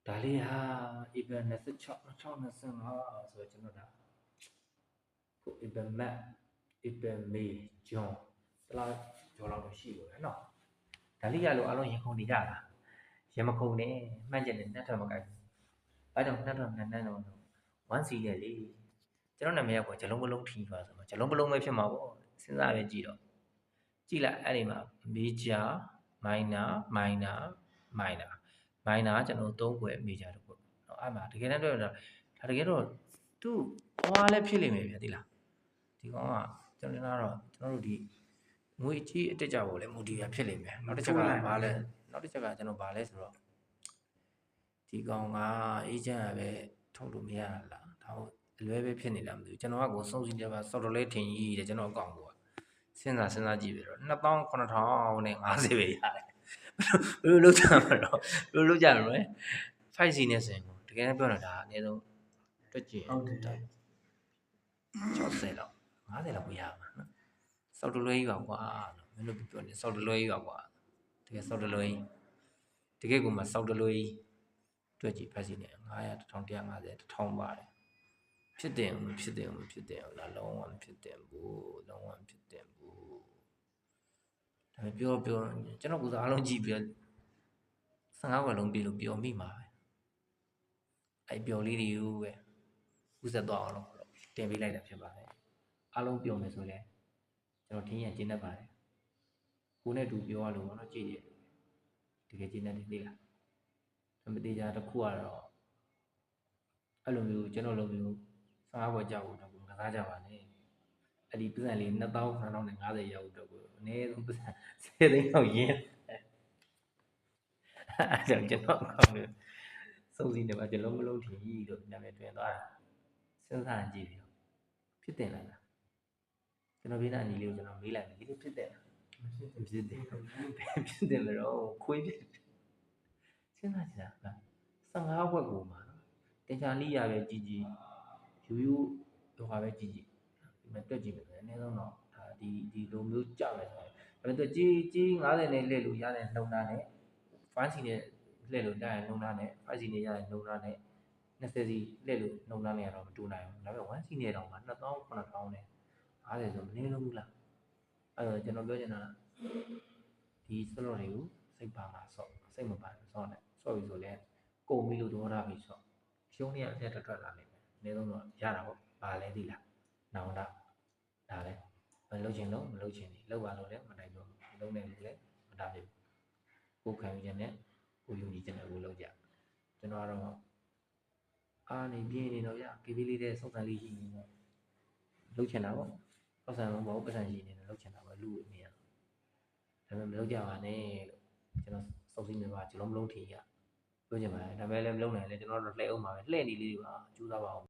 ဒါလေးဟာဧပြီ26 2025ဆိုတော့ကျွန်တော်ဒါခုဧပြီမတ်ဧပြီမေဇွန်တလားကျော်လောက်တော့ရှိလို့ရနော်ဒါလေးရလို့အားလုံးရင်ခုန်နေကြတာရင်မခုန်နဲ့မှန်းကျင်နဲ့နှက်ထွက်မကိုက်အဲကြောင့်နှက်ထွက်နှက်တော့1 စီနဲ့လေကျွန်တော်နာမည်ကဂျလုံးကလုံးထီပါဆိုတော့ဂျလုံးကလုံးပဲဖြစ်မှာပေါ့စဉ်းစားပဲကြည့်တော့ကြည့်လိုက်အဲ့ဒီမှာ major minor minor minor minor ကျွန်တော်3ခွဲ major တခုเนาะအဲ့မှာတကယ်တမ်းပြောတော့ဒါတကယ်တော့သူ့ဟွာလည်းဖြစ်လိမ့်မယ်ဗျာသိလားဒီကောင်ကကျွန်တော်တို့ဒီငွေကြီးအတက်ကြဖို့လည်းမူတည်ရဖြစ်လိမ့်မယ်နောက်တစ်ချက်ကဘာလဲနောက်တစ်ချက်ကကျွန်တော်ဘာလဲဆိုတော့ဒီကောင်က agent ကပဲထုတ်လို့မရလားဒါဟုတ်အလွဲပဲဖြစ်နေလားမသိဘူးကျွန်တော်ကကိုစုံစည်းတယ်ပါစော်တော်လေးထင်ကြီးတယ်ကျွန်တော်အကောင့်ကိုစဉ်းစားကြည့်ပြီတော့29,050ပဲရတယ်ဘယ်လိုလုပ်ကြမှာတော့ဘယ်လိုလုပ်ကြမလဲ 5C နဲ့ဆိုရင်တကယ်ပြောတော့ဒါအနည်းဆုံးတွက်ကြည့်ဟုတ်တယ်60လောက်50လောက်ပြရမှာနော်စောက်တလွဲကြီးပါကွာမင်းတို့ပြောနေစောက်တလွဲကြီးပါကွာတကယ်စောက်တလွဲကြီးတကယ်ကိုမှစောက်တလွဲကြီးတွက်ကြည့် 5C နဲ့900 1150 1000ပါတယ်ဖြစ်တယ်မဖြစ်တယ်လားလုံးဝမဖြစ်တယ်ဘူးလုံးဝမဖြစ်တယ်ဘူးဒါပေမဲ့ပြောကျွန်တော်ကစားအားလုံးကြည့်ပြီး15ခွက်လုံးပြီးလို့ပြောမိမှာပဲအဲ့ပျော်လေးတွေကိုပဲဥဆက်သွားအောင်လို့တင်ပေးလိုက်တာဖြစ်ပါတယ်အားလုံးပျော်မယ်ဆိုလဲကျွန်တော်ထင်းရကျင်းတတ်ပါတယ်ကိုနဲ့တူပြောရလို့ပေါ့နော်ကြည့်တယ်တကယ်ကျင်းတတ်တယ်လေလားဒါပေမဲ့တရားတစ်ခုကတော့အဲ့လိုမျိုးကျွန်တော်လိုမျိုး15ခွက်ကြောက်တော့ကစားကြပါနဲ့အဲ့ဒီပတ်စံလေး2950ရောက်တော့ကိုအနည်းဆုံးပတ်စံ10သိန်းလောက်ရင်းအဲ့ကြောင့်ကျွန်တော်ကောင်းတယ်စုံစည်းနေပါကြလုံးမလုံးထီလို့နာမည်တွင်သွားတာစဉ်းစားကြည့်ပြီးတော့ဖြစ်တယ်လားကျွန်တော်ဘေးနာညီလေးကိုကျွန်တော်မေးလိုက်တယ်ဒီလိုဖြစ်တယ်လားမဖြစ်တယ်ဖြစ်တယ်မလို့ခွေးဖြစ်စဉ်းစားကြည့်တာ15ခွက်ကိုမှာတင်ချာလိရပဲကြည်ယူတော့ပဲကြည်ဒီမှာတွက်ကြည့်မယ်ဆိုရင်အနည်းဆုံးတော့ဒါဒီလိုမျိုးကြမယ်ဆိုရင်ဒါပေမဲ့ကြီး50နဲ့လှည့်လို့ရတဲ့နှုံသားနဲ့5စီနဲ့လှည့်လို့ရတဲ့နှုံသားနဲ့5စီနဲ့ရတဲ့နှုံသားနဲ့20စီလှည့်လို့နှုံသားနဲ့ကတော့မတူနိုင်ဘူးဒါပေမဲ့1စီနဲ့တော့မှ29,000နဲ့50ဆိုမနည်းလို့ဘူးလားအဲ့တော့ကျွန်တော်ပြောချင်တာဒီစလော့တွေကိုစိတ်ပါမှာဆော့စိတ်မပါဆော့နဲ့ဆော့ပြီဆိုလဲကုန်ပြီလို့သဘောထားပြီးဆော့ရှုံးနေရအထက်ထွက်လာနိုင်မယ်အနည်းဆုံးတော့ရတာပေါ့ပါလဲသိလားနောင်တဒါပဲမလုပ်ချင်လို့မလုပ်ချင်နေလောက်ပါလို့လည်းမနိုင်ဘူးလုံးနေလို့လည်းမတားဘူးကိုခံယူခြင်းနဲ့ကိုယူညီခြင်းနဲ့ကိုလုပ်ကြကျွန်တော်ကတော့အားနေပြင်းနေတော့ရကေဗီလေးတဲ့စုံစမ်းလေးရှိနေတော့လုပ်ချင်တာပေါ့ပတ်စံလုံးပေါ့ပတ်စံရှိနေတယ်လုပ်ချင်တာပေါ့လူအမြင်ဒါပေမဲ့မလုပ်ကြပါနဲ့လို့ကျွန်တော်စုံစည်းနေပါကျွန်တော်မလုံးထင်ရပြောချင်ပါတယ်ဒါပေမဲ့လည်းမလုပ်နိုင်လဲကျွန်တော်တို့လှည့်အောင်ပါပဲလှည့်နေလေးတွေပါကြိုးစားပါအောင်